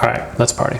All right, let's party.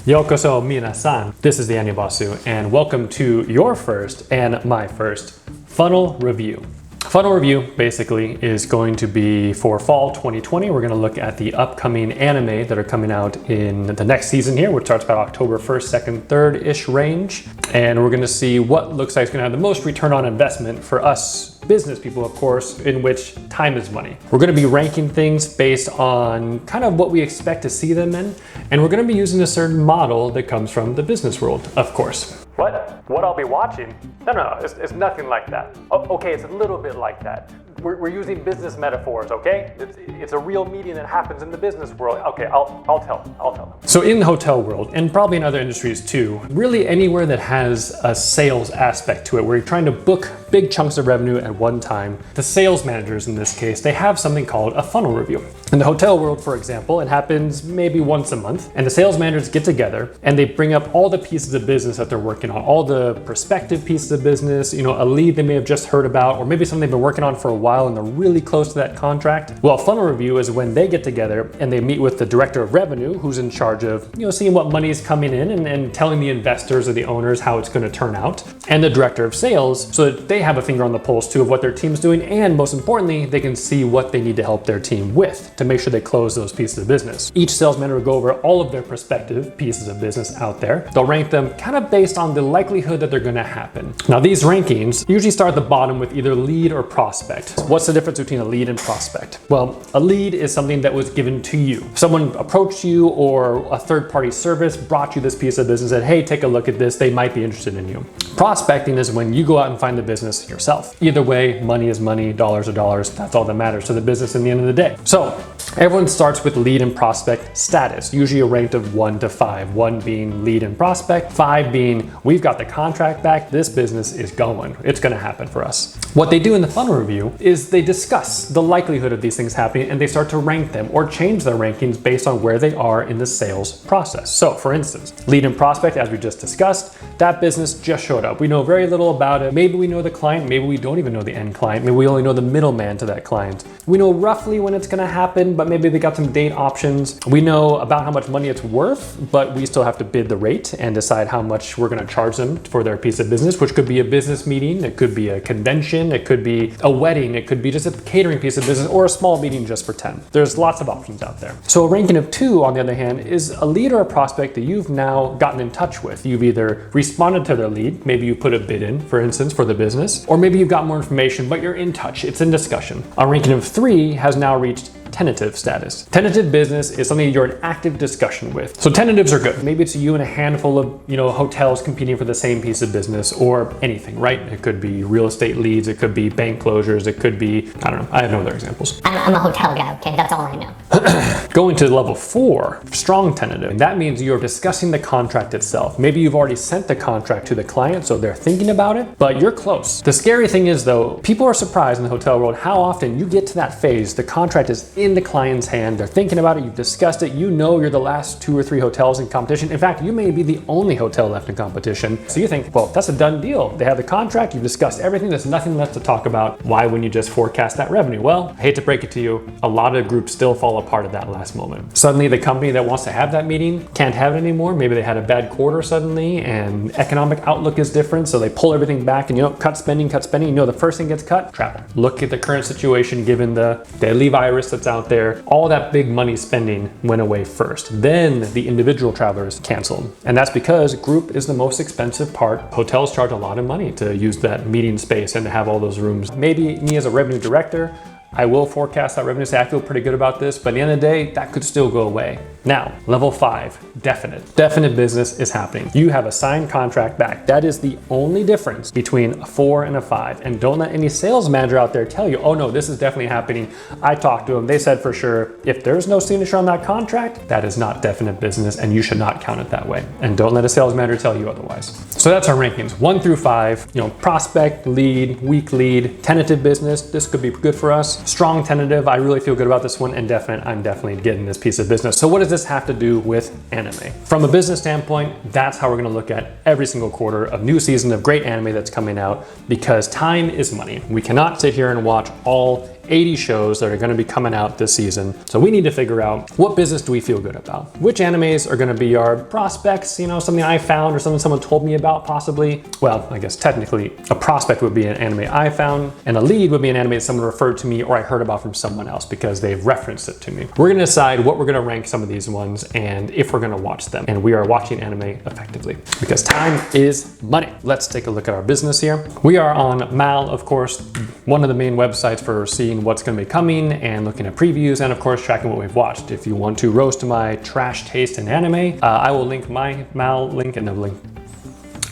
Yokoso minasan. This is the Anibosu, and welcome to your first and my first funnel review. Funnel review basically is going to be for fall 2020. We're going to look at the upcoming anime that are coming out in the next season here, which starts about October 1st, 2nd, 3rd-ish range. And we're going to see what looks like it's going to have the most return on investment for us business people, of course, in which time is money. We're going to be ranking things based on kind of what we expect to see them in, and we're going to be using a certain model that comes from the business world, of course. What I'll be watching? No, it's nothing like that. Okay, it's a little bit like that. We're using business metaphors, okay? It's a real meeting that happens in the business world. Okay, I'll tell them. So in the hotel world, and probably in other industries too, really anywhere that has a sales aspect to it, where you're trying to book big chunks of revenue at one time, the sales managers in this case, they have something called a funnel review. In the hotel world, for example, it happens maybe once a month, and the sales managers get together and they bring up all the pieces of business that they're working on, all the prospective pieces of business, a lead they may have just heard about, or maybe something they've been working on for a while and they're really close to that contract. Well, a funnel review is when they get together and they meet with the director of revenue, who's in charge of seeing what money is coming in and telling the investors or the owners how it's going to turn out, and the director of sales, so that they have a finger on the pulse too of what their team's doing, and most importantly, they can see what they need to help their team with to make sure they close those pieces of business. Each sales manager will go over all of their prospective pieces of business out there. They'll rank them kind of based on the likelihood that they're going to happen. Now, these rankings usually start at the bottom with either lead or prospect. What's the difference between a lead and prospect? Well, a lead is something that was given to you. Someone approached you, or a third-party service brought you this piece of business and said, hey, take a look at this, they might be interested in you. Prospecting is when you go out and find the business yourself. Either way, money is money, dollars are dollars, that's all that matters to the business in the end of the day. So everyone starts with lead and prospect status, usually a rank of 1 to 5, 1 being lead and prospect, 5 being we've got the contract back, this business is going, it's going to happen for us. What they do in the funnel review is they discuss the likelihood of these things happening, and they start to rank them or change their rankings based on where they are in the sales process. So for instance, lead and prospect, as we just discussed, that business just showed up. We know very little about it. Maybe we know the client, maybe we don't even know the end client, maybe we only know the middleman to that client. We know roughly when it's going to happen, but maybe they got some date options. We know about how much money it's worth, but we still have to bid the rate and decide how much we're going to charge them for their piece of business, which could be a business meeting, it could be a convention, it could be a wedding, it could be just a catering piece of business, or a small meeting just for 10. There's lots of options out there. So a ranking of 2, on the other hand, is a lead or a prospect that you've now gotten in touch with. You've either responded to their lead, maybe you put a bid in, for instance, for the business, or maybe you've got more information, but you're in touch, it's in discussion. A ranking of 3 has now reached tentative status. Tentative business is something you're in active discussion with. So tentatives are good. Maybe it's you and a handful of hotels competing for the same piece of business, or anything, right? It could be real estate leads, it could be bank closures, it could be, I don't know, I have no other examples. I'm a hotel guy, okay? That's all I know. Going to level 4, strong tentative. That means you're discussing the contract itself. Maybe you've already sent the contract to the client, so they're thinking about it, but you're close. The scary thing is though, people are surprised in the hotel world how often you get to that phase, the contract is in the client's hand, they're thinking about it, you've discussed it, you're the last 2 or 3 hotels in competition. In fact, you may be the only hotel left in competition. So you think, well, that's a done deal. They have the contract, you've discussed everything, there's nothing left to talk about. Why wouldn't you just forecast that revenue? Well, I hate to break it to you, a lot of groups still fall apart at that last moment. Suddenly the company that wants to have that meeting can't have it anymore. Maybe they had a bad quarter suddenly and economic outlook is different, so they pull everything back and cut spending. The first thing gets cut, travel. Look at the current situation given the deadly virus that's out there. All that big money spending went away first. Then the individual travelers canceled. And that's because group is the most expensive part. Hotels charge a lot of money to use that meeting space and to have all those rooms. Maybe me as a revenue director, I will forecast that revenue, say I feel pretty good about this, but at the end of the day, that could still go away. Now, level 5, definite. Definite business is happening. You have a signed contract back. That is the only difference between a 4 and a 5. And don't let any sales manager out there tell you, oh no, this is definitely happening. I talked to them, they said for sure. If there's no signature on that contract, that is not definite business and you should not count it that way. And don't let a sales manager tell you otherwise. So that's our rankings, 1 through 5, prospect, lead, weak lead, tentative business. This could be good for us. Strong tentative, I really feel good about this one, and definite, I'm definitely getting this piece of business. So what does this have to do with anime? From a business standpoint, that's how we're gonna look at every single quarter of new season of great anime that's coming out, because time is money. We cannot sit here and watch all 80 shows that are gonna be coming out this season. So we need to figure out what business do we feel good about? Which animes are gonna be our prospects, you know, something I found or something someone told me about possibly. Well, I guess technically a prospect would be an anime I found, and a lead would be an anime that someone referred to me or I heard about from someone else because they've referenced it to me. We're gonna decide what we're gonna rank some of these ones and if we're gonna watch them. And we are watching anime effectively because time is money. Let's take a look at our business here. We are on Mal, of course, one of the main websites for seeing what's gonna be coming and looking at previews and of course tracking what we've watched. If you want to roast my trash taste in anime, I will link my Mal link in the link.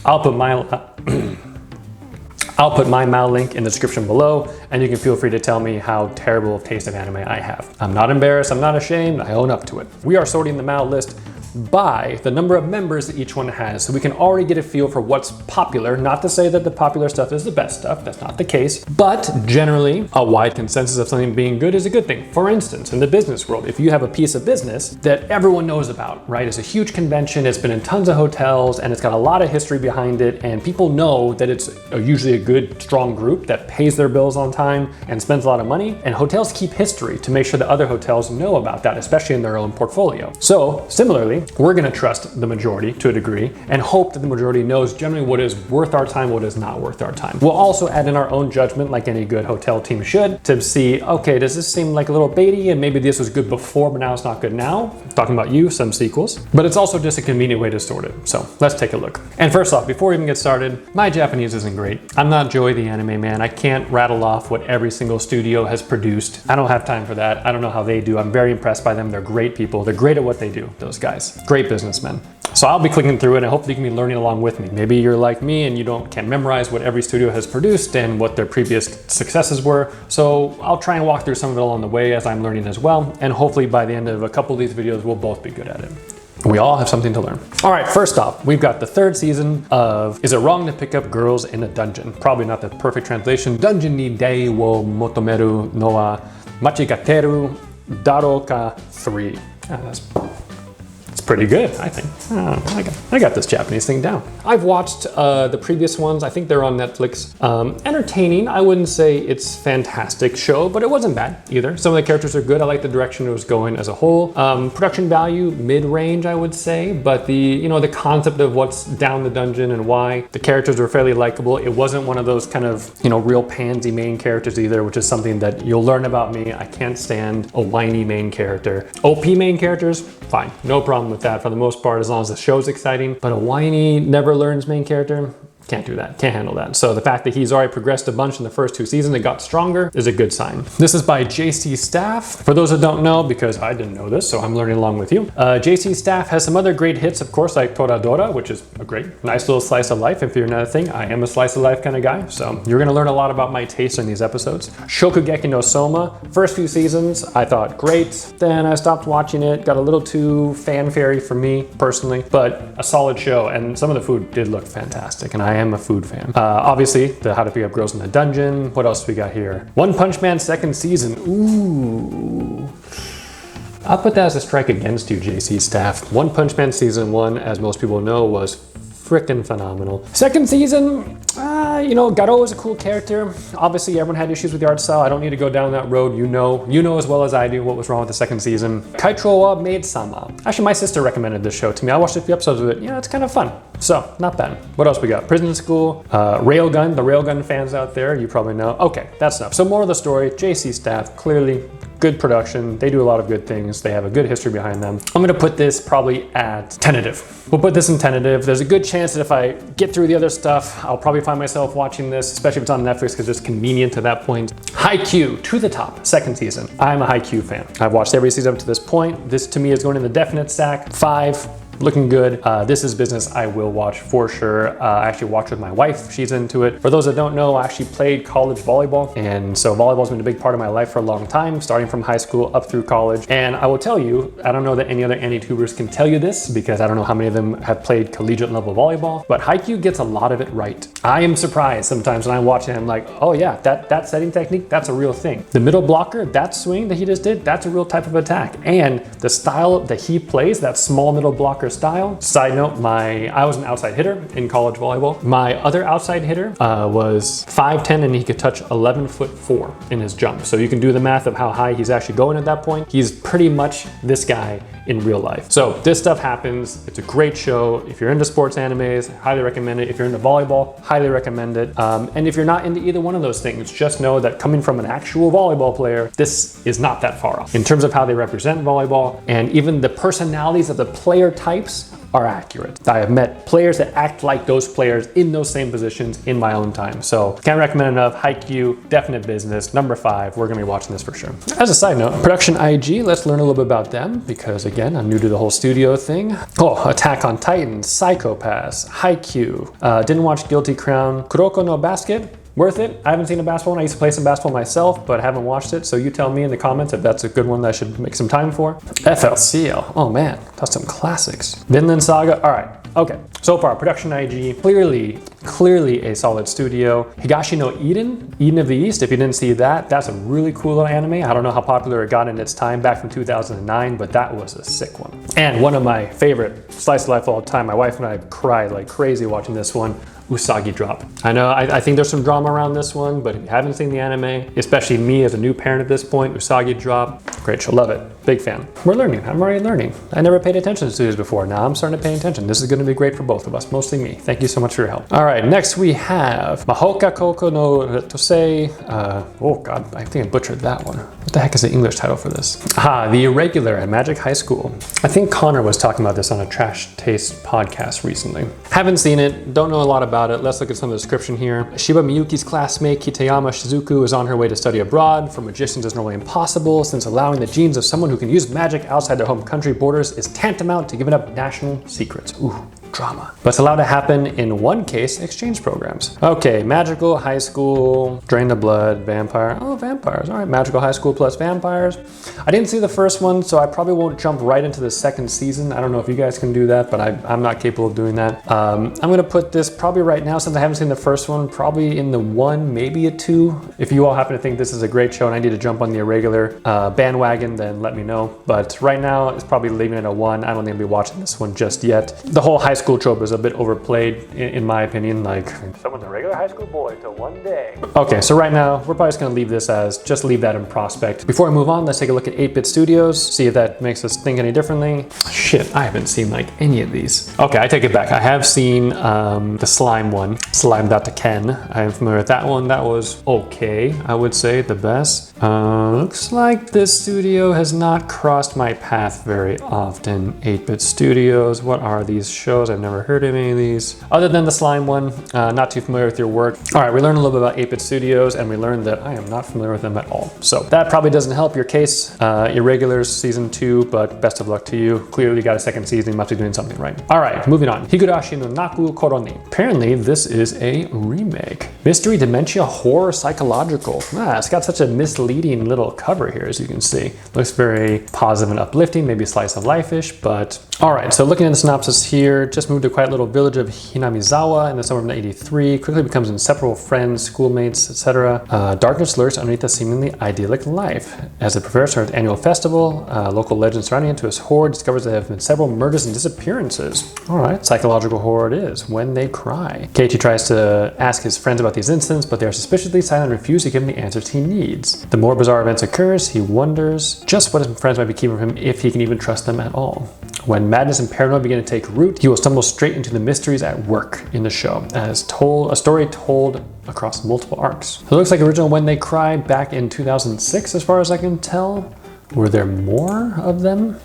I'll put my Mal link in the description below, and you can feel free to tell me how terrible of taste of anime I have. I'm not embarrassed, I'm not ashamed, I own up to it. We are sorting the Mal list by the number of members that each one has, so we can already get a feel for what's popular. Not to say that the popular stuff is the best stuff, that's not the case, but generally a wide consensus of something being good is a good thing. For instance, in the business world, if you have a piece of business that everyone knows about, right? It's a huge convention, it's been in tons of hotels, and it's got a lot of history behind it, and people know that it's usually a good, strong group that pays their bills on time and spends a lot of money, and hotels keep history to make sure that other hotels know about that, especially in their own portfolio. So similarly, we're gonna trust the majority to a degree and hope that the majority knows generally what is worth our time, what is not worth our time. We'll also add in our own judgment like any good hotel team should to see, okay, does this seem like a little baity and maybe this was good before but now it's not good now? Talking about you, some sequels. But it's also just a convenient way to sort it. So let's take a look. And first off, before we even get started, my Japanese isn't great. I'm not Joey the anime man. I can't rattle off what every single studio has produced. I don't have time for that. I don't know how they do. I'm very impressed by them. They're great people. They're great at what they do, those guys. Great businessmen. So I'll be clicking through it and hopefully you can be learning along with me. Maybe you're like me and you can't memorize what every studio has produced and what their previous successes were. So I'll try and walk through some of it along the way as I'm learning as well. And hopefully by the end of a couple of these videos, we'll both be good at it. We all have something to learn. All right, first off, we've got the third season of Is It Wrong to Pick Up Girls in a Dungeon? Probably not the perfect translation. Dungeon ni dei wo motomeru no wa machigateru daroka 3. It's pretty good, I think. I got this Japanese thing down. I've watched the previous ones. I think they're on Netflix. Entertaining. I wouldn't say it's fantastic show, but it wasn't bad either. Some of the characters are good. I like the direction it was going as a whole. Production value, mid-range, I would say, but the concept of what's down the dungeon and why the characters were fairly likable. It wasn't one of those kind of, real pansy main characters either, which is something that you'll learn about me. I can't stand a whiny main character. OP main characters, fine, no problem with that for the most part, as long as the show's exciting. But a whiny, never learns main character, can't do that, can't handle that. So the fact that he's already progressed a bunch in the first 2 seasons and got stronger is a good sign. This is by JC Staff. For those that don't know, because I didn't know this, so I'm learning along with you. JC Staff has some other great hits, of course, like Toradora, which is a great, nice little slice of life. If you're another thing, I am a slice of life kind of guy. So you're gonna learn a lot about my taste in these episodes. Shokugeki no Soma, first few seasons, I thought great. Then I stopped watching it, got a little too fanfare-y for me personally, but a solid show. And some of the food did look fantastic, and I am a food fan. Obviously, the How to Pick Up Girls in the Dungeon. What else we got here? One Punch Man second season. Ooh. I'll put that as a strike against you, JC Staff. One Punch Man season 1, as most people know, was freaking phenomenal. Second season, Garo is a cool character. Obviously, everyone had issues with the art style. I don't need to go down that road. You know as well as I do what was wrong with the second season. Kaitro wa Maid-sama. Actually, my sister recommended this show to me. I watched a few episodes of it. Yeah, it's kind of fun. So, not bad. What else we got? Prison School, Railgun. The Railgun fans out there, you probably know. Okay, that's enough. So, more of the story. JC Staff, clearly good production. They do a lot of good things. They have a good history behind them. I'm gonna put this probably at tentative. We'll put this in tentative. There's a good chance that if I get through the other stuff, I'll probably find myself watching this, especially if it's on Netflix, because it's convenient to that point. Haikyuu, to the top, second season. I'm a Haikyuu fan. I've watched every season up to this point. This to me is going in the definite stack. 5. Looking good. This is business I will watch for sure. I actually watched with my wife. She's into it. For those that don't know, I actually played college volleyball. And so volleyball's been a big part of my life for a long time, starting from high school up through college. And I will tell you, I don't know that any other Anitubers can tell you this because I don't know how many of them have played collegiate level volleyball, but Haikyuu gets a lot of it right. I am surprised sometimes when I watch it, I'm like, oh yeah, that setting technique, that's a real thing. The middle blocker, that swing that he just did, that's a real type of attack. And the style that he plays, that small middle blocker style. Side note, I was an outside hitter in college volleyball. My other outside hitter was 5'10", and he could touch 11'4" in his jump. So you can do the math of how high he's actually going at that point. He's pretty much this guy in real life. So this stuff happens. It's a great show. If you're into sports animes, highly recommend it. If you're into volleyball, highly recommend it. And if you're not into either one of those things, just know that coming from an actual volleyball player, this is not that far off in terms of how they represent volleyball, and even the personalities of the player types are accurate. I have met players that act like those players in those same positions in my own time. So can't recommend enough. Haikyuu, definite business. Number 5, we're gonna be watching this for sure. As a side note, Production IG, let's learn a little bit about them because again, I'm new to the whole studio thing. Oh, Attack on Titan, Psycho Pass, Haikyuu, didn't watch Guilty Crown, Kuroko no Basket. Worth it. I haven't seen a basketball one. I used to play some basketball myself, but haven't watched it. So you tell me in the comments if that's a good one that I should make some time for. FLCL. Oh man, that's some classics. Vinland Saga. All right. Okay. So far, Production IG, clearly a solid studio. Higashi no Eden of the East. If you didn't see that, that's a really cool little anime. I don't know how popular it got in its time back from 2009, but that was a sick one. And one of my favorite slice of life of all time. My wife and I cried like crazy watching this one. Usagi Drop. I know, I think there's some drama around this one, but if you haven't seen the anime, especially me as a new parent at this point, Usagi Drop, great show, love it. Big fan. We're learning, I'm already learning. I never paid attention to studios before, now I'm starting to pay attention. This is gonna be great for both of us, mostly me. Thank you so much for your help. All right, next we have Mahouka Koko no Tosei. Oh God, I think I butchered that one. What the heck is the English title for this? The Irregular at Magic High School. I think Connor was talking about this on a Trash Taste podcast recently. Haven't seen it, don't know a lot about it. Let's look at some of the description here. Shiba Miyuki's classmate Kitayama Shizuku is on her way to study abroad. For magicians, it's normally impossible, since allowing the genes of someone who can use magic outside their home country borders is tantamount to giving up national secrets. Ooh. Drama. But it's allowed to happen in one case, exchange programs. Okay, magical high school, drain the blood, vampire. Oh, vampires. All right, magical high school plus vampires. I didn't see the first one, so I probably won't jump right into the second season. I don't know if you guys can do that, but I'm not capable of doing that. I'm gonna put this probably right now, since I haven't seen the first one, probably in the 1, maybe a 2. If you all happen to think this is a great show and I need to jump on the Irregular bandwagon, then let me know. But right now, it's probably leaving it at 1. I don't think I'll be watching this one just yet. The whole high school trope is a bit overplayed in my opinion, like someone's a regular high school boy till one day. Okay, so right now we're probably just gonna leave this as, just leave that in prospect. Before I move on, let's take a look at 8-Bit Studios, see if that makes us think any differently. Shit, I haven't seen like any of these. Okay, I take it back. I have seen the slime one, Slime Data Ken. I am familiar with that one. That was okay, I would say, the best. Looks like this studio has not crossed my path very often. 8-Bit Studios, what are these shows? I've never heard of any of these. Other than the slime one, not too familiar with your work. All right, we learned a little bit about 8-Bit Studios, and we learned that I am not familiar with them at all. So that probably doesn't help your case. Irregulars season 2, but best of luck to you. Clearly got a second season, you must be doing something right. All right, moving on. Higurashi no Naku Koroni. Apparently this is a remake. Mystery, dementia, horror, psychological. It's got such a misleading little cover here, as you can see. Looks very positive and uplifting, maybe slice of life-ish, but all right, so looking at the synopsis here, just moved to a quiet little village of Hinamizawa in the summer of 1983, quickly becomes inseparable friends, schoolmates, etc. Darkness lurks underneath a seemingly idyllic life. As the professor at the annual festival, local legends surrounding it to his horde discovers there have been several murders and disappearances. All right, psychological horror it is, When They Cry. Keiichi tries to ask his friends about these incidents, but they are suspiciously silent and refuse to give him the answers he needs. The more bizarre events occurs, he wonders just what his friends might be keeping from him, if he can even trust them at all. When madness and paranoia begin to take root, he will stumble straight into the mysteries at work in the show, as a story told across multiple arcs. It looks like original When They Cry back in 2006, as far as I can tell. Were there more of them?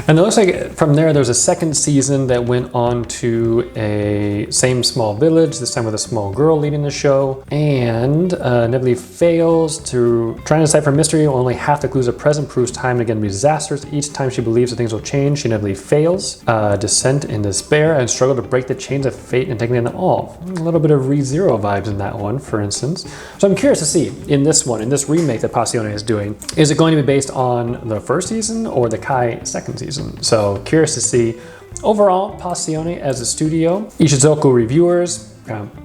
And it looks like from there was a second season that went on to a same small village, this time with a small girl leading the show, and inevitably fails to try to decipher mystery. Only half the clues are present, proves time and again disasters. Each time she believes that things will change, she inevitably fails. Descent in despair and struggle to break the chains of fate and taking them all. A little bit of ReZero vibes in that one, for instance. So I'm curious to see in this one, in this remake that Passione is doing, is it going to be based on the first season or the Kai second season? So curious to see. Overall, Passione as a studio. Ishizoku reviewers,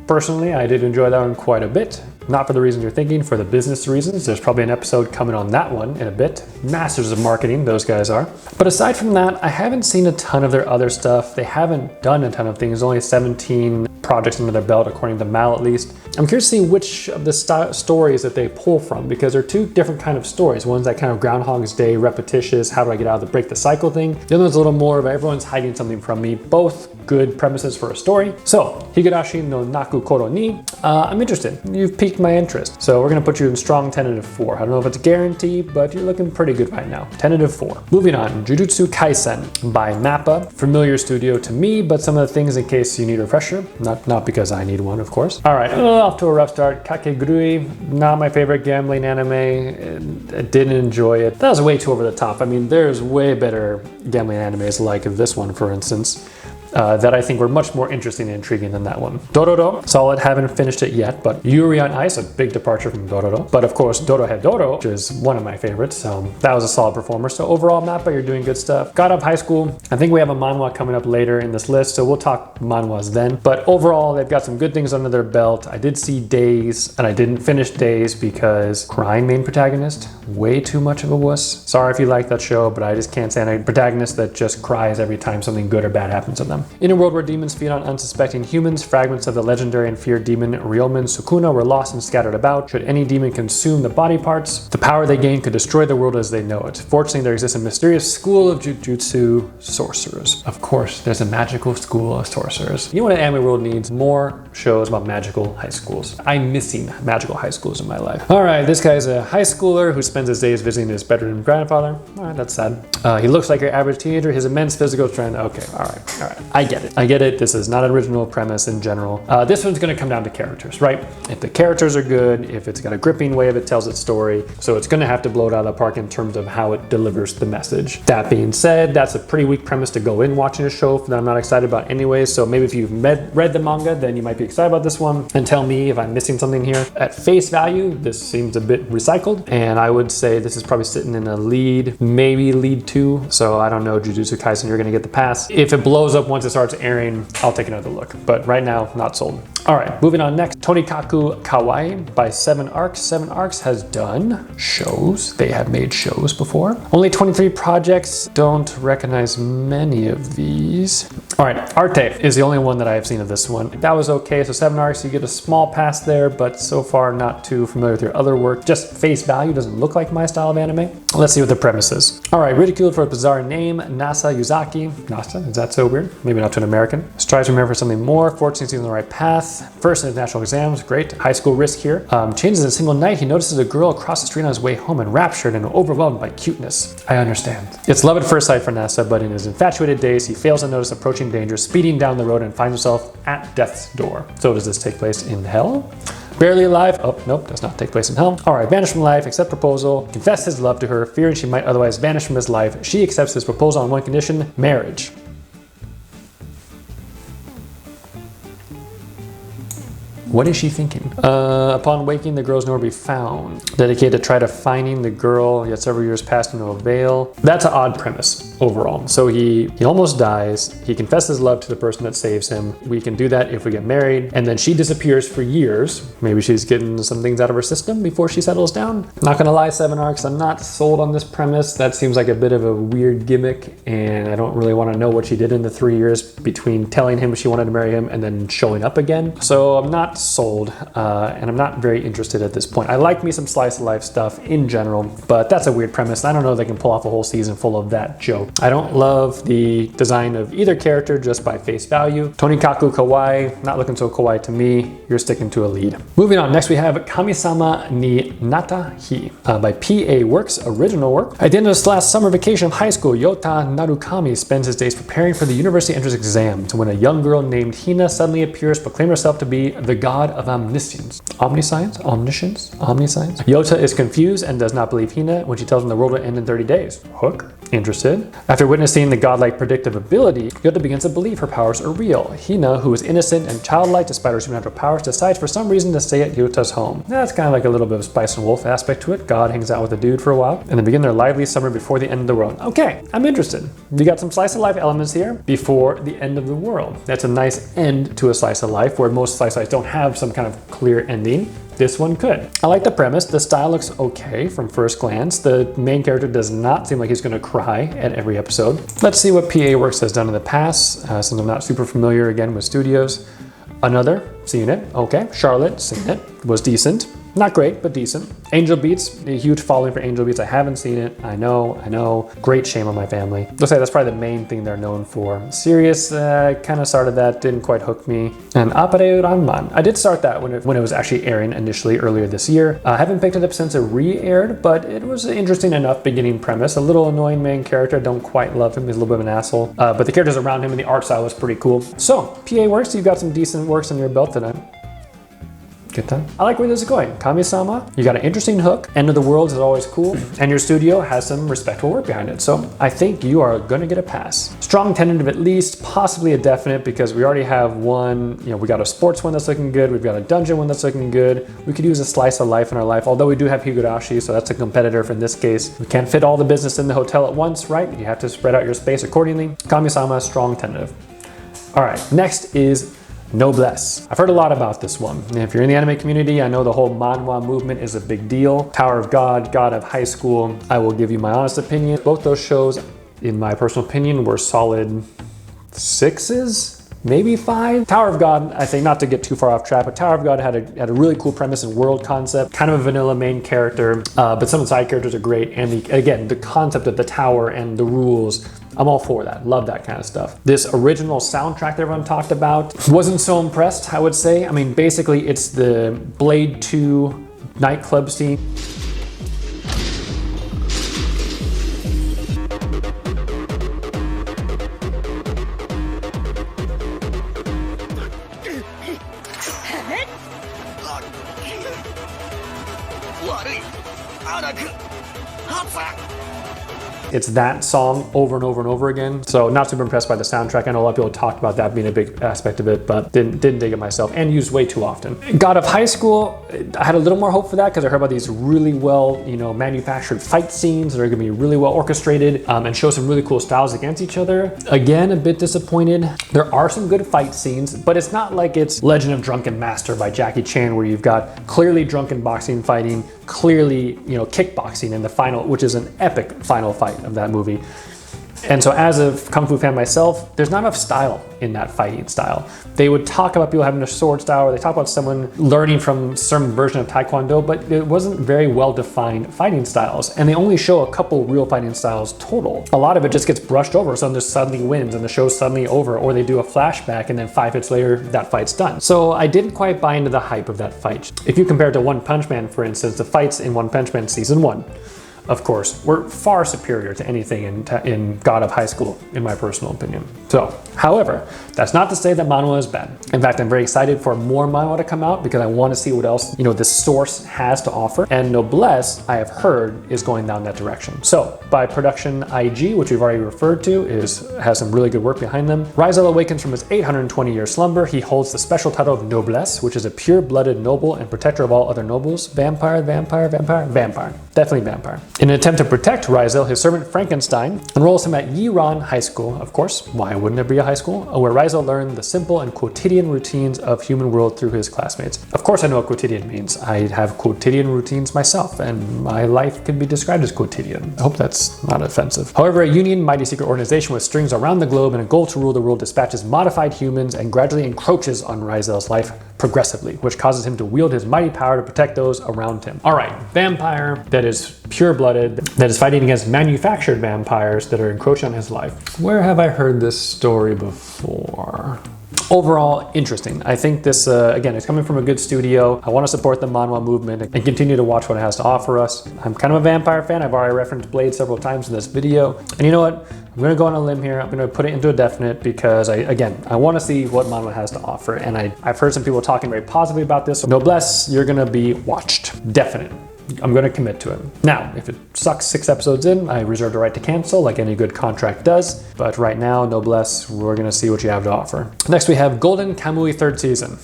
personally, I did enjoy that one quite a bit. Not for the reasons you're thinking, for the business reasons. There's probably an episode coming on that one in a bit. Masters of marketing, those guys are. But aside from that, I haven't seen a ton of their other stuff. They haven't done a ton of things, only 17 projects under their belt, according to Mal at least. I'm curious to see which of the stories that they pull from, because they're two different kind of stories. One's that kind of Groundhog's Day, repetitious, how do I get out of the break the cycle thing. The other one's a little more of everyone's hiding something from me. Both good premises for a story. So, Higurashi no Naku Koro ni, I'm interested. You've piqued my interest. So we're gonna put you in strong tentative 4. I don't know if it's a guarantee, but you're looking pretty good right now. Tentative 4. Moving on, Jujutsu Kaisen by Mappa. Familiar studio to me, but some of the things in case you need a refresher. Not because I need one, of course. All right, off to a rough start. Kakegurui, not my favorite gambling anime. I didn't enjoy it. That was way too over the top. I mean, there's way better gambling animes like this one, for instance. That I think were much more interesting and intriguing than that one. Dororo, solid, haven't finished it yet, but Yuri on Ice, a big departure from Dororo. But of course, Dorohedoro, which is one of my favorites, so that was a solid performer. So overall, Mappa, you're doing good stuff. God of High School, I think we have a manhwa coming up later in this list, so we'll talk manhwas then. But overall, they've got some good things under their belt. I did see Days, and I didn't finish Days because crying main protagonist, way too much of a wuss. Sorry if you like that show, but I just can't stand a protagonist that just cries every time something good or bad happens to them. In a world where demons feed on unsuspecting humans, fragments of the legendary and feared demon Ryomen Sukuna were lost and scattered about. Should any demon consume the body parts, the power they gain could destroy the world as they know it. Fortunately, there exists a mysterious school of Jujutsu sorcerers. Of course, there's a magical school of sorcerers. You know what an anime world needs? More shows about magical high schools. I'm missing magical high schools in my life. All right, this guy's a high schooler who spends his days visiting his bedroom grandfather. All right, that's sad. He looks like your average teenager. His immense physical strength. Okay, all right. I get it. I get it. This is not an original premise in general. This one's going to come down to characters, right? If the characters are good, if it's got a gripping way of it tells its story, so it's going to have to blow it out of the park in terms of how it delivers the message. That being said, that's a pretty weak premise to go in watching a show that I'm not excited about anyway. So maybe if you've read the manga, then you might be excited about this one and tell me if I'm missing something here. At face value, this seems a bit recycled, and I would say this is probably sitting in a lead, maybe lead 2. So I don't know, Jujutsu Kaisen, you're going to get the pass. If it blows up once it starts airing, I'll take another look, but right now, not sold. All right, moving on next, Tonikaku Kawaii by 7 Arcs. 7 Arcs has done shows. They have made shows before. Only 23 projects. Don't recognize many of these. All right, Arte is the only one that I have seen of this one. That was okay, so 7 Arcs, you get a small pass there, but so far not too familiar with your other work. Just face value, doesn't look like my style of anime. Let's see what the premise is. All right, ridiculed for a bizarre name, Nasa Yuzaki. Nasa, is that so weird? Maybe not to an American. Strives to remember something more, fortunately he's on the right path. First in his national exams, great. High school risk here. Changes in a single night, he notices a girl across the street on his way home, enraptured and overwhelmed by cuteness. I understand. It's love at first sight for Nasa, but in his infatuated days, he fails to notice approaching danger, speeding down the road and finds himself at death's door. So does this take place in hell? Barely alive. Oh, nope, does not take place in hell. All right, vanish from life, accept proposal, confess his love to her, fearing she might otherwise vanish from his life. She accepts his proposal on one condition, marriage. What is she thinking? Upon waking, the girl is nowhere to be found. Dedicated to try to finding the girl, yet several years passed to no avail. That's an odd premise overall. So he almost dies. He confesses love to the person that saves him. We can do that if we get married. And then she disappears for years. Maybe she's getting some things out of her system before she settles down. Not gonna lie, 7 Arcs, I'm not sold on this premise. That seems like a bit of a weird gimmick, and I don't really want to know what she did in the 3 years between telling him she wanted to marry him and then showing up again. So I'm not sold, and I'm not very interested at this point. I like me some slice of life stuff in general, but that's a weird premise. I don't know if they can pull off a whole season full of that joke. I don't love the design of either character just by face value. Tonikaku Kawaii, not looking so kawaii to me. You're sticking to a lead. Moving on, next we have Kamisama ni Nata Hi by P.A. Works, original work. At the end of this last summer vacation of high school, Yota Narukami spends his days preparing for the university entrance exam when a young girl named Hina suddenly appears, proclaiming herself to be the god of omniscience. Omniscience? Omniscience? Omniscience? Yota is confused and does not believe Hina when she tells him the world will end in 30 days. Hook? Interested? After witnessing the godlike predictive ability, Yota begins to believe her powers are real. Hina, who is innocent and childlike despite her supernatural powers, decides for some reason to stay at Yota's home. That's kind of like a little bit of Spice and Wolf aspect to it. God hangs out with a dude for a while and then begin their lively summer before the end of the world. Okay, I'm interested. We got some slice of life elements here before the end of the world. That's a nice end to a slice of life where most slice of life don't have some kind of clear ending. this one could. I like the premise. The style looks okay from first glance. The main character does not seem like he's going to cry at every episode. Let's see what PA Works has done in the past, since I'm not super familiar again with studios. Another, seen it, okay. Charlotte, seen it, was decent. Not great, but decent. Angel Beats, a huge following for Angel Beats. I haven't seen it, I know. Great shame on my family. Looks like that's probably the main thing they're known for. Sirius, kind of started that, didn't quite hook me. And Apare Ranman, I did start that when it was actually airing initially earlier this year. I haven't picked it up since it re-aired, but it was an interesting enough beginning premise. A little annoying main character, I don't quite love him, he's a little bit of an asshole. But the characters around him and the art style was pretty cool. So, PA Works, you've got some decent works on your belt tonight. Good time. I like where this is going. Kami-sama, you got an interesting hook. End of the World is always cool. And your studio has some respectable work behind it. So I think you are gonna get a pass. Strong tentative at least, possibly a definite because we already have one, we got a sports one that's looking good. We've got a dungeon one that's looking good. We could use a slice of life in our life, although we do have Higurashi, so that's a competitor for in this case. We can't fit all the business in the hotel at once, right? You have to spread out your space accordingly. Kami-sama, strong tentative. All right, next is Noblesse. I've heard a lot about this one. If you're in the anime community, I know the whole manhwa movement is a big deal. Tower of God, God of High School. I will give you my honest opinion. Both those shows, in my personal opinion, were solid 6s, maybe 5. Tower of God, I think, not to get too far off track, but Tower of God had a really cool premise and world concept, kind of a vanilla main character, but some of the side characters are great. And again, the concept of the tower and the rules, I'm all for that. Love that kind of stuff. This original soundtrack that everyone talked about, wasn't so impressed, I would say. I mean, basically it's the Blade 2 nightclub scene. It's that song over and over and over again. So not super impressed by the soundtrack. I know a lot of people talked about that being a big aspect of it, but didn't dig it myself and used way too often. God of High School, I had a little more hope for that because I heard about these really well, manufactured fight scenes that are gonna be really well orchestrated and show some really cool styles against each other. Again, a bit disappointed. There are some good fight scenes, but it's not like it's Legend of Drunken Master by Jackie Chan where you've got clearly drunken boxing fighting, clearly, kickboxing in the final, which is an epic final fight of that movie. And so as a Kung Fu fan myself, there's not enough style in that fighting style. They would talk about people having a sword style, or they talk about someone learning from some version of Taekwondo, but it wasn't very well-defined fighting styles. And they only show a couple real fighting styles total. A lot of it just gets brushed over, someone just suddenly wins and the show's suddenly over, or they do a flashback and then 5 hits later, that fight's done. So I didn't quite buy into the hype of that fight. If you compare it to One Punch Man, for instance, the fights in One Punch Man Season 1, of course, were far superior to anything in God of High School, in my personal opinion. So, however, that's not to say that manhwa is bad. In fact, I'm very excited for more manhwa to come out because I want to see what else, this source has to offer. And Noblesse, I have heard, is going down that direction. So, by Production IG, which we've already referred to, has some really good work behind them. Rizal awakens from his 820-year slumber. He holds the special title of Noblesse, which is a pure-blooded noble and protector of all other nobles. Vampire. Definitely vampire. In an attempt to protect Rizal, his servant Frankenstein enrolls him at Yiran High School, of course. Why wouldn't it be a high school? Where Rizal learned the simple and quotidian routines of human world through his classmates. Of course I know what quotidian means. I have quotidian routines myself, and my life can be described as quotidian. I hope that's not offensive. However, a union, mighty secret organization with strings around the globe and a goal to rule the world dispatches modified humans and gradually encroaches on Rizal's life progressively, which causes him to wield his mighty power to protect those around him. All right, vampire that is pure-blooded, that is fighting against manufactured vampires that are encroaching on his life. Where have I heard this story before? Overall, interesting. I think this, again, it's coming from a good studio. I want to support the manhwa movement and continue to watch what it has to offer us. I'm kind of a vampire fan. I've already referenced Blade several times in this video. And you know what? I'm going to go on a limb here. I'm going to put it into a definite because, I want to see what manhwa has to offer. And I've heard some people talking very positively about this. So Noblesse, you're going to be watched. Definite. I'm going to commit to it. Now, if it sucks 6 episodes in, I reserve the right to cancel like any good contract does. But right now, Noblesse, we're going to see what you have to offer. Next, we have Golden Kamui 3rd season.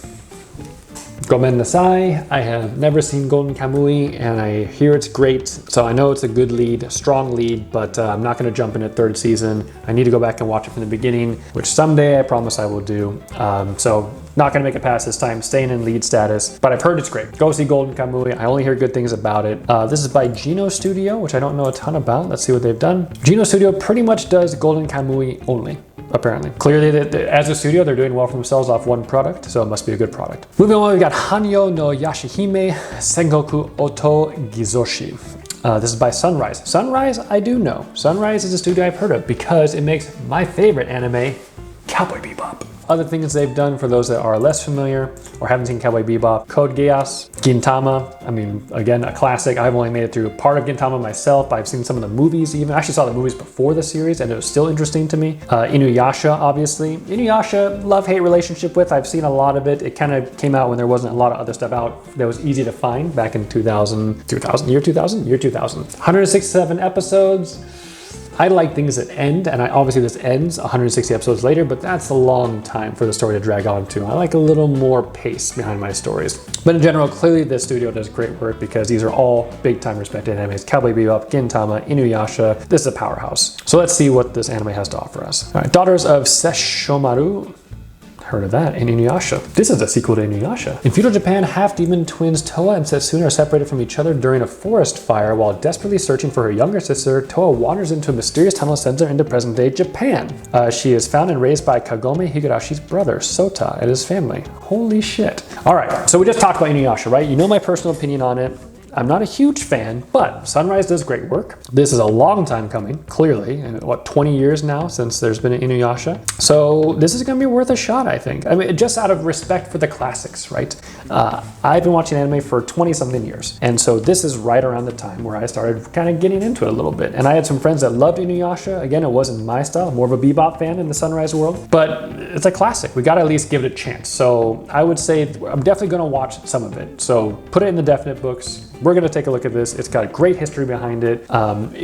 Gomen nasai, I have never seen Golden Kamui and I hear it's great. So I know it's a good lead, a strong lead, but I'm not going to jump in at 3rd season. I need to go back and watch it from the beginning, which someday I promise I will do. So Not gonna make it past this time, staying in lead status, but I've heard it's great. Go see Golden Kamui. I only hear good things about it. This is by Geno Studio, which I don't know a ton about. Let's see what they've done. Geno Studio pretty much does Golden Kamui only, apparently. Clearly, as a studio, they're doing well for themselves off one product, so it must be a good product. Moving on, we've got Hanyo no Yashihime Sengoku Oto Gizoshi. This is by Sunrise. Sunrise, I do know. Sunrise is a studio I've heard of because it makes my favorite anime, Cowboy Bebop. Other things they've done for those that are less familiar or haven't seen Cowboy Bebop: Code Geass, Gintama. I mean, again, a classic. I've only made it through part of Gintama myself. I've seen some of the movies even. I actually saw the movies before the series and it was still interesting to me. Inuyasha, obviously. Inuyasha, love-hate relationship with. I've seen a lot of it. It kind of came out when there wasn't a lot of other stuff out that was easy to find back in 2000. 167 episodes. I like things that end, and obviously this ends 160 episodes later, but that's a long time for the story to drag on to. I like a little more pace behind my stories. But in general, clearly this studio does great work because these are all big time respected animes. Cowboy Bebop, Gintama, Inuyasha. This is a powerhouse. So let's see what this anime has to offer us. All right, Daughters of Seshomaru. Heard of that in Inuyasha. This is a sequel to Inuyasha. In feudal Japan, half-demon twins Toa and Setsuna are separated from each other during a forest fire. While desperately searching for her younger sister, Toa wanders into a mysterious tunnel that sends her into present-day Japan. She is found and raised by Kagome Higurashi's brother, Sota, and his family. Holy shit. All right, so we just talked about Inuyasha, right? You know my personal opinion on it. I'm not a huge fan, but Sunrise does great work. This is a long time coming, clearly, and what, 20 years now since there's been an Inuyasha. So this is gonna be worth a shot, I think. I mean, just out of respect for the classics, right? I've been watching anime for 20 something years. And so this is right around the time where I started kind of getting into it a little bit. And I had some friends that loved Inuyasha. Again, it wasn't my style, more of a Bebop fan in the Sunrise world, but it's a classic. We gotta at least give it a chance. So I would say I'm definitely gonna watch some of it. So put it in the definite books. We're gonna take a look at this. It's got a great history behind it.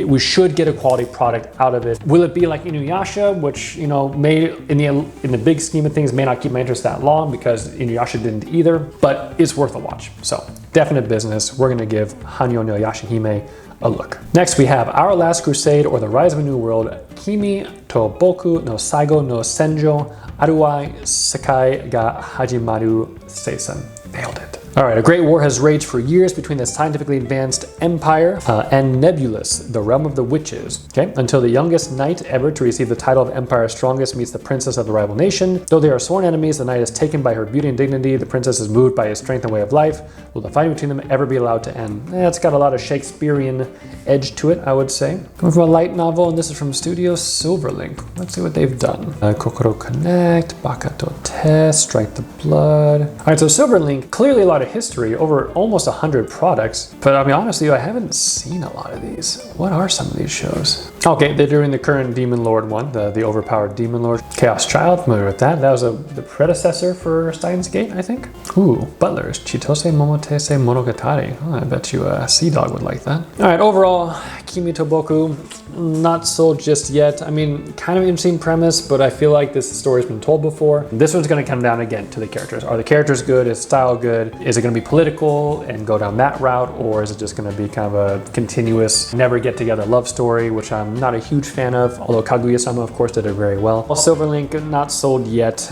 We should get a quality product out of it. Will it be like Inuyasha, which, you know, may in the big scheme of things may not keep my interest that long because Inuyasha didn't either, but it's worth a watch. So definite business. We're gonna give Hanyo no Yashihime a look. Next we have Our Last Crusade or The Rise of a New World, Kimitoboku no Saigo no Senjo, Aruai Sekai ga Hajimaru Seisan. Nailed it. All right, a great war has raged for years between the scientifically advanced Empire and Nebulous, the realm of the witches, okay? Until the youngest knight ever to receive the title of Empire's Strongest meets the princess of the rival nation. Though they are sworn enemies, the knight is taken by her beauty and dignity. The princess is moved by his strength and way of life. Will the fighting between them ever be allowed to end? It's got a lot of Shakespearean edge to it, I would say. Coming from a light novel, and this is from Studio Silverlink. Let's see what they've done. Kokoro Connect, Bakato Test, Strike the Blood. All right, so Silverlink, clearly a lot of history, over almost 100 products, but I mean honestly I haven't seen a lot of these. What are some of these shows? Okay, they're doing the current Demon Lord one, the overpowered Demon Lord. Chaos Child, familiar with that. That was the predecessor for Steins Gate, I think. Ooh, Butlers, Chitose Momotese Monogatari. Oh, I bet you a Sea Dog would like that. All right, overall, Kimitoboku, not sold just yet. I mean, kind of interesting premise, but I feel like this story's been told before. This one's gonna come down again to the characters. Are the characters good? Is style good? Is it gonna be political and go down that route? Or is it just gonna be kind of a continuous, never get together love story, which I'm not a huge fan of, although Kaguya-sama of course did it very well. Silverlink, not sold yet.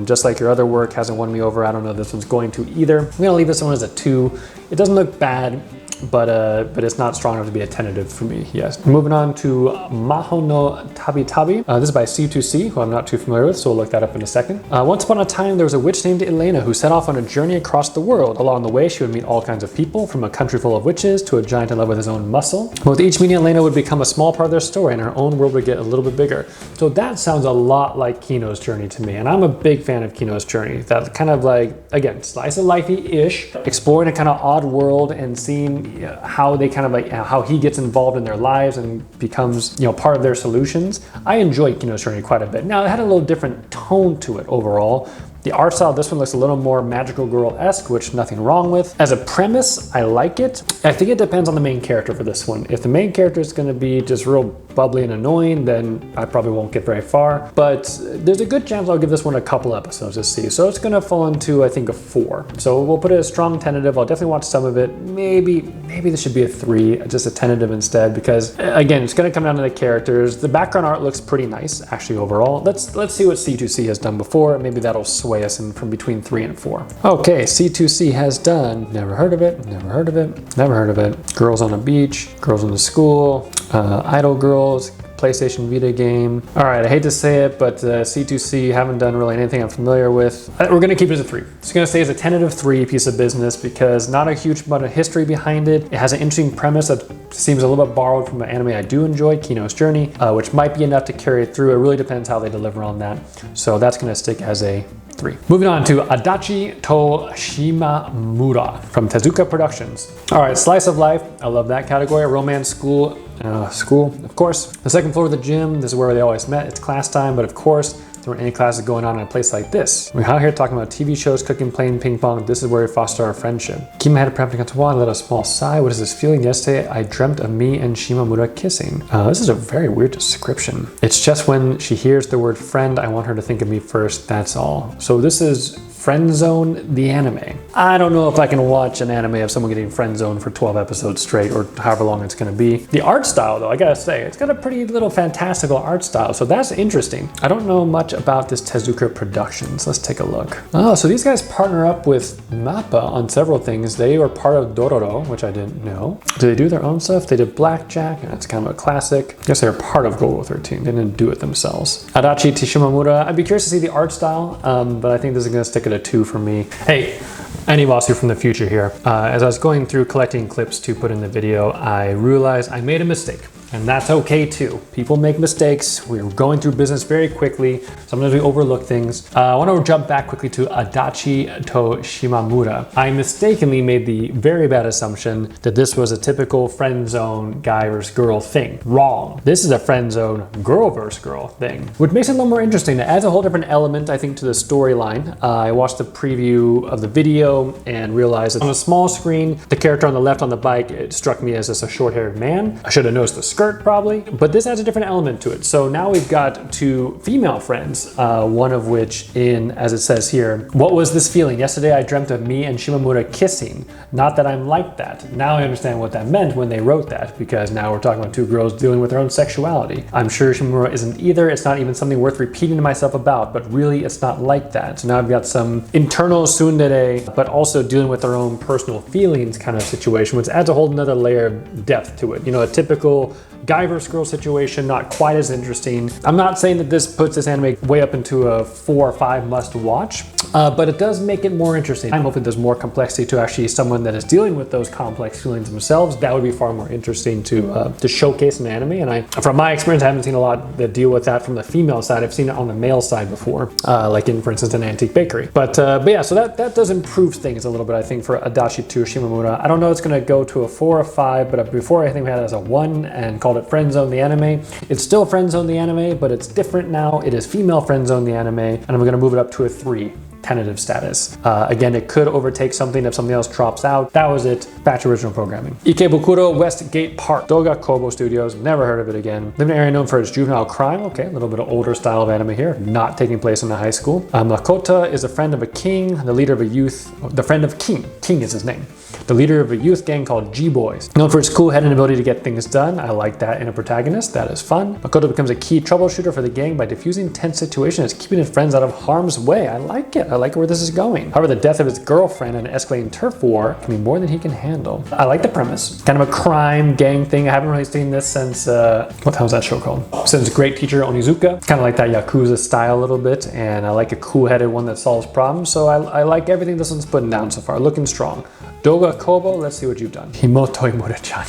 Just like your other work, hasn't won me over. I don't know if this one's going to either. I'm gonna leave this one as a 2. It doesn't look bad, but it's not strong enough to be a tentative for me, yes. Moving on to Mahano Tabitabi. This is by C2C, who I'm not too familiar with, so we'll look that up in a second. Once upon a time, there was a witch named Elena who set off on a journey across the world. Along the way, she would meet all kinds of people, from a country full of witches to a giant in love with his own muscle. But with each meeting, Elena would become a small part of their story, and her own world would get a little bit bigger. So that sounds a lot like Kino's journey to me, and I'm a big fan of Kino's journey. That's kind of like, again, slice of lifey-ish, exploring a kind of odd world and seeing how they kind of like, how he gets involved in their lives and becomes, you know, part of their solutions. I enjoy Kino's journey quite a bit. Now, it had a little different tone to it overall. The art style of this one looks a little more magical girl-esque, which nothing wrong with. As a premise, I like it. I think it depends on the main character for this one. If the main character is gonna be just real bubbly and annoying, then I probably won't get very far. But there's a good chance I'll give this one a couple episodes to see. So it's gonna fall into, I think, a 4. So we'll put it as strong tentative. I'll definitely watch some of it. Maybe maybe this should be a 3, just a tentative instead, because again, it's going to come down to the characters. The background art looks pretty nice, actually, overall. Let's see what C2C has done before. Maybe that'll sway us in from between 3 and 4. Okay, C2C has done, never heard of it, never heard of it, never heard of it. Girls on a beach, girls in the school, idol girls, PlayStation Vita game. All right, I hate to say it, but C2C haven't done really anything I'm familiar with. We're gonna keep it as a 3. It's gonna stay as a tentative 3 piece of business because not a huge amount of history behind it. It has an interesting premise that seems a little bit borrowed from an anime I do enjoy, Kino's Journey, which might be enough to carry it through. It really depends how they deliver on that. So that's gonna stick as a 3. Moving on to Adachi to Shimamura from Tezuka Productions. All right, slice of life. I love that category. Romance school, of course. The second floor of the gym. This is where they always met. It's class time, but of course, there weren't any classes going on in a place like this. We're out here talking about TV shows, cooking, playing ping pong. This is where we foster our friendship. Kima had a practical to one, let a small sigh. What is this feeling? Yesterday, I dreamt of me and Shimamura kissing. This is a very weird description. It's just when she hears the word friend, I want her to think of me first, that's all. So this is Friend Zone, the anime. I don't know if I can watch an anime of someone getting friend zoned for 12 episodes straight or however long it's gonna be. The art style though, I gotta say, it's got a pretty little fantastical art style, so that's interesting. I don't know much about this Tezuka Productions. Let's take a look. Oh, so these guys partner up with MAPPA on several things. They were part of Dororo, which I didn't know. Do they do their own stuff? They did Blackjack, and that's kind of a classic. I guess they were part of Golgo 13. They didn't do it themselves. Adachi to Shimamura, I'd be curious to see the art style, but I think this is gonna stick at a 2 for me. Hey, Anibosu from the future here. As I was going through collecting clips to put in the video, I realized I made a mistake. And that's okay too. People make mistakes. We're going through business very quickly. Sometimes we overlook things. I want to jump back quickly to Adachi to Shimamura. I mistakenly made the very bad assumption that this was a typical friend zone guy versus girl thing. Wrong. This is a friend zone girl versus girl thing, which makes it a little more interesting. It adds a whole different element, I think, to the storyline. I watched the preview of the video and realized that on a small screen, the character on the left on the bike, it struck me as just a short-haired man. I should have noticed the skirt probably, but this adds a different element to it. So now we've got 2 female friends, one of which as it says here, what was this feeling? Yesterday I dreamt of me and Shimamura kissing. Not that I'm like that. Now I understand what that meant when they wrote that, because now we're talking about 2 girls dealing with their own sexuality. I'm sure Shimamura isn't either. It's not even something worth repeating to myself about, but really it's not like that. So now I've got some internal tsundere, but also dealing with their own personal feelings kind of situation, which adds a whole nother layer of depth to it. You know, a typical guy versus girl situation, not quite as interesting. I'm not saying that this puts this anime way up into a 4 or 5 must watch, but it does make it more interesting. I'm hoping there's more complexity to actually someone that is dealing with those complex feelings themselves. That would be far more interesting to showcase in anime. And from my experience, I haven't seen a lot that deal with that from the female side. I've seen it on the male side before, like in, for instance, an antique bakery. But yeah, so that does improve things a little bit, I think, for Adachi to Shimamura. I don't know if it's gonna go to a 4 or 5, but before I think we had it as a 1 and called it Friend Zone the anime. It's still Friend Zone the anime, but it's different now. It is female Friend Zone the anime, and I'm gonna move it up to a 3. Tentative status. Again, it could overtake something if something else drops out. That was it. Batch original programming. Ikebukuro Westgate Park. Doga Kobo Studios. Never heard of it again. Live in an area known for its juvenile crime. Okay, a little bit of older style of anime here. Not taking place in the high school. Lakota is a friend of a king, the leader of a youth, the friend of King. King is his name. The leader of a youth gang called G-Boys. Known for its cool head and ability to get things done. I like that in a protagonist. That is fun. Makoto becomes a key troubleshooter for the gang by diffusing tense situations, keeping his friends out of harm's way. I like it. I like where this is going. However, the death of his girlfriend and an escalating turf war can be more than he can handle. I like the premise. Kind of a crime gang thing. I haven't really seen this since, what the hell is that show called? Since Great Teacher Onizuka. Kind of like that Yakuza style a little bit, and I like a cool-headed one that solves problems, so I like everything this one's putting down so far. Looking strong. Doga Kobo, let's see what you've done. Himoto Imura-chan.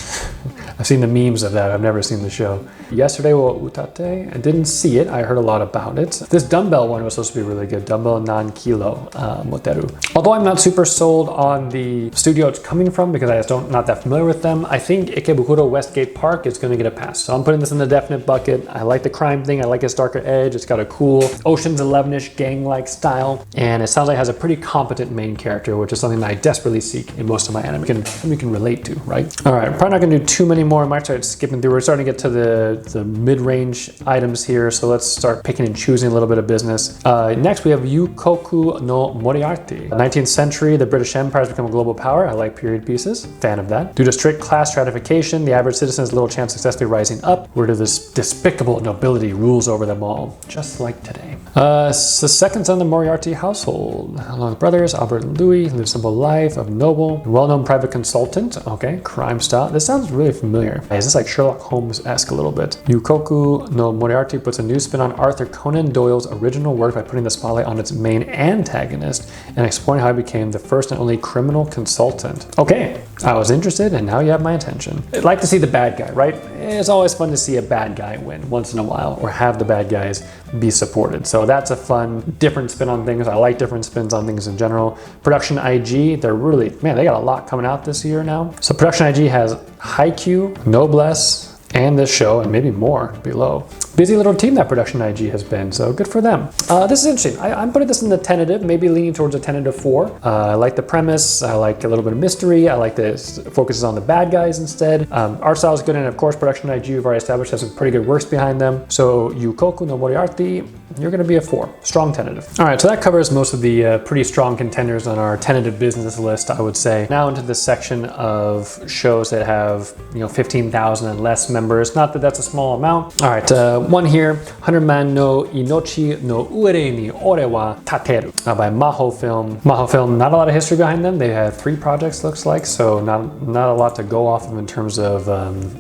I've seen the memes of that. I've never seen the show. Yesterday wo utate. I didn't see it. I heard a lot about it. This dumbbell one was supposed to be really good. Dumbbell non-kilo moteru. Although I'm not super sold on the studio it's coming from because I just not that familiar with them, I think Ikebukuro Westgate Park is going to get a pass. So I'm putting this in the definite bucket. I like the crime thing. I like its darker edge. It's got a cool Ocean's 11-ish gang-like style. And it sounds like it has a pretty competent main character, which is something that I desperately seek in most of my anime. We can relate to, right? All right, probably not going to do too many anymore. I might start skipping through. We're starting to get to the mid-range items here, so let's start picking and choosing a little bit of business. Next, we have Yukoku no Moriarty. 19th century, the British Empire has become a global power. I like period pieces. Fan of that. Due to strict class stratification, the average citizen has little chance of successfully rising up, where this despicable nobility rules over them all, just like today. The second son of the Moriarty household. Along with brothers, Albert and Louis, live a simple life of noble, well-known private consultant. Okay, crime style. This sounds really familiar. Is this like Sherlock Holmes-esque a little bit? Yukoku no Moriarty puts a new spin on Arthur Conan Doyle's original work by putting the spotlight on its main antagonist and exploring how he became the first and only criminal consultant. Okay, I was interested and now you have my attention. I'd like to see the bad guy, right? It's always fun to see a bad guy win once in a while, or have the bad guys be supported. So that's a fun, different spin on things. I like different spins on things in general. Production IG, they're really, man, they got a lot coming out this year now. So Production IG has Haikyuu, Noblesse, and this show, and maybe more below. Busy little team that Production IG has been, so good for them. This is interesting. I'm putting this in the tentative, maybe leaning towards a tentative 4. I like the premise. I like a little bit of mystery. I like that it focuses on the bad guys instead. Art style is good, and of course, Production IG, we've already established, has some pretty good works behind them. So Yukoku no Moriarty, you're gonna be a 4. Strong tentative. All right, so that covers most of the pretty strong contenders on our tentative business list, I would say. Now into this section of shows that have, 15,000 and less members. Not that that's a small amount. All right, one here, 100-man no Inochi no Uere ni Ore wa Tateru by Mahou Film. Mahou Film, not a lot of history behind them. They had 3 projects, looks like, so not a lot to go off of in terms of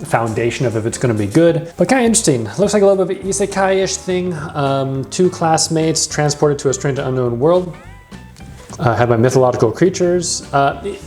foundation of if it's going to be good, but kind of interesting. Looks like a little bit of an isekai-ish thing. 2 classmates transported to a strange unknown world. Had by mythological creatures.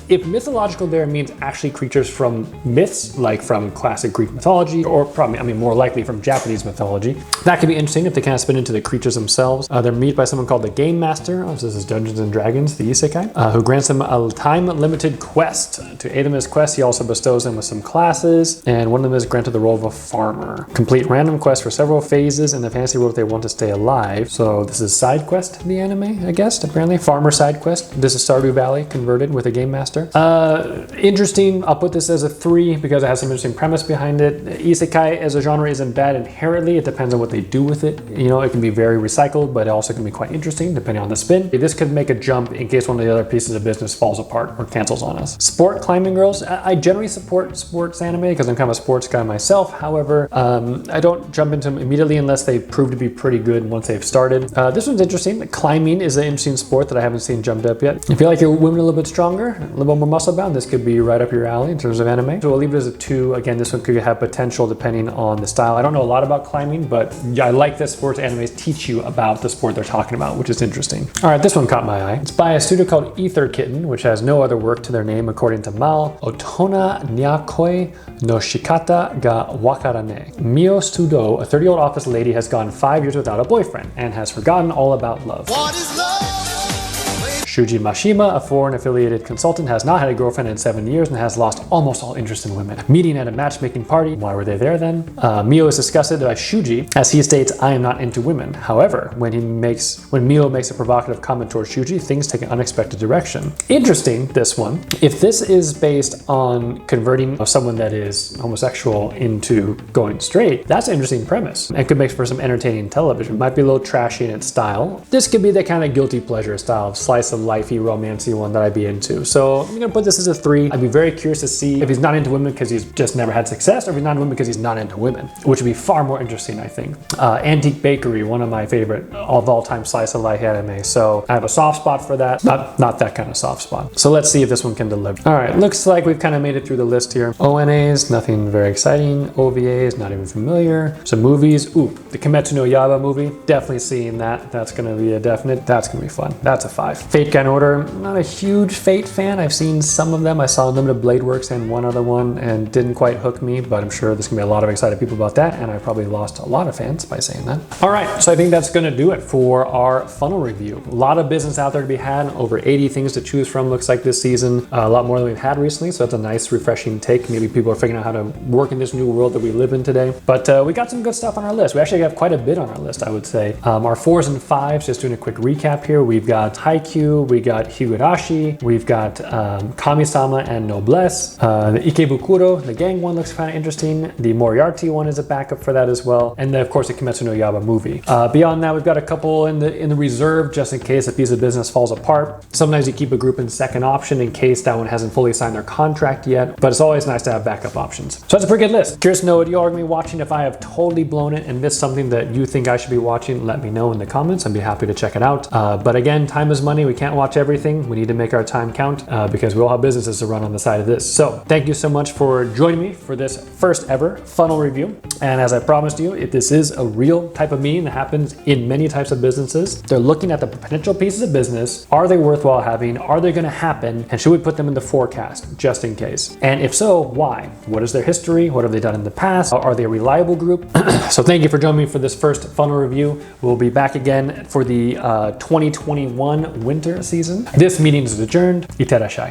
If mythological there means actually creatures from myths, like from classic Greek mythology, or probably, more likely from Japanese mythology, that could be interesting if they kind of spin into the creatures themselves. They're meet by someone called the Game Master, this is Dungeons and Dragons, the isekai, who grants them a time-limited quest. To aid him in his quest, he also bestows them with some classes, and one of them is granted the role of a farmer. Complete random quests for several phases in the fantasy world if they want to stay alive. So this is side quest, the anime, I guess, apparently. Farmer side quest. This is Stardew Valley converted with a Game Master. Interesting. I'll put this as a 3 because it has some interesting premise behind it. Isekai as a genre isn't bad inherently. It depends on what they do with it. It can be very recycled, but it also can be quite interesting depending on the spin. This could make a jump in case one of the other pieces of business falls apart or cancels on us. Sport climbing girls. I generally support sports anime because I'm kind of a sports guy myself. However, I don't jump into them immediately unless they prove to be pretty good once they've started. This one's interesting. Climbing is an interesting sport that I haven't seen jumped up yet. If you feel like your women a little bit stronger, a little bit more muscle bound, this could be right up your alley in terms of anime. So we'll leave it as a 2. Again, this one could have potential depending on the style. I don't know a lot about climbing, but I like that sports animes teach you about the sport they're talking about, which is interesting. All right, this one caught my eye. It's by a studio called Ether Kitten, which has no other work to their name according to Mal. Otona nyakoi no shikata ga wakarane. Mio Studo, a 30-year-old office lady, has gone 5 years without a boyfriend and has forgotten all about love. What is love? Shuji Mashima, a foreign affiliated consultant, has not had a girlfriend in 7 years and has lost almost all interest in women. Meeting at a matchmaking party. Why were they there then? Mio is disgusted by Shuji as he states, "I am not into women." However, when Mio makes a provocative comment towards Shuji, things take an unexpected direction. Interesting, this one. If this is based on converting someone that is homosexual into going straight, that's an interesting premise and could make for some entertaining television. Might be a little trashy in its style. This could be the kind of guilty pleasure style of slice of lifey, romancy one that I'd be into. So I'm gonna put this as a 3. I'd be very curious to see if he's not into women because he's just never had success, or if he's not into women because he's not into women, which would be far more interesting, I think. Antique Bakery, one of my favorite of all time slice of life anime. So I have a soft spot for that, not that kind of soft spot. So let's see if this one can deliver. All right, looks like we've kind of made it through the list here. ONAs, nothing very exciting. OVAs, not even familiar. Some movies, the Kimetsu no Yaiba movie, definitely seeing that. That's gonna be a definite. That's gonna be fun. That's a 5. Fate Grand Order, not a huge Fate fan. I've seen some of them. I saw Limited Blade Works and one other one and didn't quite hook me, but I'm sure there's gonna be a lot of excited people about that, and I probably lost a lot of fans by saying that. All right, so I think that's gonna do it for our funnel review. A lot of business out there to be had, over 80 things to choose from looks like this season, a lot more than we've had recently, so that's a nice refreshing take. Maybe people are figuring out how to work in this new world that we live in today. But we got some good stuff on our list. We actually have quite a bit on our list, I would say. Our 4s and 5s, just doing a quick recap here. We've got Haikyuu, Seshomaru, we got Higurashi, we've got Kami-sama and Noblesse, the Ikebukuro, the gang one looks kind of interesting, the Moriarty one is a backup for that as well, and then of course the Kimetsu no Yaiba movie. Beyond that, we've got a couple in the reserve just in case a piece of business falls apart. Sometimes you keep a group in second option in case that one hasn't fully signed their contract yet, but it's always nice to have backup options. So that's a pretty good list. Curious to know what you all are going to be watching. If I have totally blown it and missed something that you think I should be watching, let me know in the comments. I'd be happy to check it out. But again, time is money. We can't watch everything. We need to make our time count because we all have businesses to run on the side of this. So thank you so much for joining me for this first ever funnel review. And as I promised you, if this is a real type of meeting that happens in many types of businesses, they're looking at the potential pieces of business. Are they worthwhile having? Are they going to happen? And should we put them in the forecast just in case? And if so, why? What is their history? What have they done in the past? Are they a reliable group? So thank you for joining me for this first funnel review. We'll be back again for the 2021 winter season. This meeting is adjourned. Iterashai.